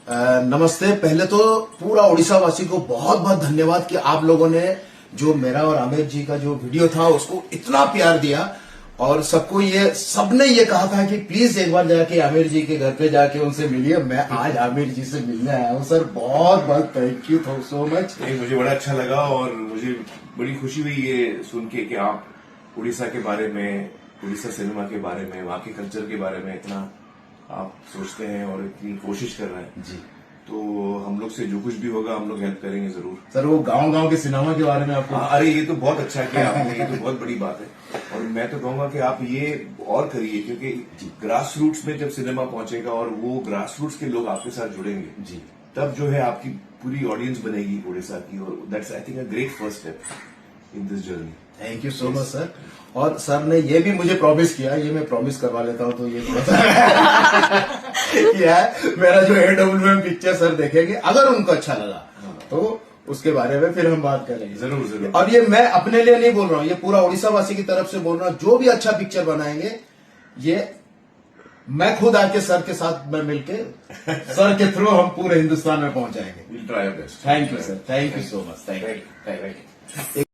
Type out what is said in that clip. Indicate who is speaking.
Speaker 1: नमस्ते। पहले तो पूरा उड़ीसा वासी को बहुत बहुत धन्यवाद कि आप लोगों ने जो मेरा और आमिर जी का जो वीडियो था उसको इतना प्यार दिया, और सबने ये कहा था कि प्लीज एक बार जाके आमिर जी के घर पे जाके उनसे मिलिए। मैं आज आमिर जी से मिलने आया हूँ सर। बहुत बहुत थैंक यू सो मच।
Speaker 2: मुझे बड़ा अच्छा लगा और मुझे बड़ी खुशी हुई ये सुन के कि आप उड़ीसा के बारे में, उड़ीसा सिनेमा के बारे में, वहाँ के कल्चर के बारे में इतना आप सोचते हैं और इतनी कोशिश कर रहे हैं
Speaker 1: जी।
Speaker 2: तो हम लोग से जो कुछ भी होगा हम लोग हेल्प करेंगे जरूर।
Speaker 1: सर वो गांव के सिनेमा के बारे में आपको
Speaker 2: अरे ये तो बहुत अच्छा किया आपने, ये तो बहुत बड़ी बात है। और मैं तो कहूंगा कि आप ये और करिए, क्योंकि ग्रास रूट्स में जब सिनेमा पहुंचेगा और वो ग्रास रूट्स के लोग आपके साथ जुड़ेंगे
Speaker 1: जी,
Speaker 2: तब जो है आपकी पूरी ऑडियंस बनेगी उड़ीसा की, और that's I think a great first step in this journey.
Speaker 1: Thank you so much sir. और सर ने ये भी मुझे प्रॉमिस किया, ये मैं प्रॉमिस करवा लेता हूँ तो ये किया है, मेरा जो AWM पिक्चर सर देखेंगे, अगर उनको अच्छा लगा तो उसके बारे में फिर हम बात करेंगे।
Speaker 2: जरूर जरूर।
Speaker 1: और ये मैं अपने लिए नहीं बोल रहा हूँ, ये पूरा उड़ीसा वासी की तरफ से बोल रहा हूँ। जो भी अच्छा पिक्चर बनाएंगे ये मैं खुद आके सर के साथ में मिलके सर के थ्रू हम पूरे हिंदुस्तान में पहुंचाएंगे।
Speaker 2: We'll try our best.
Speaker 1: Thank you sir, thank you so much. Thank you.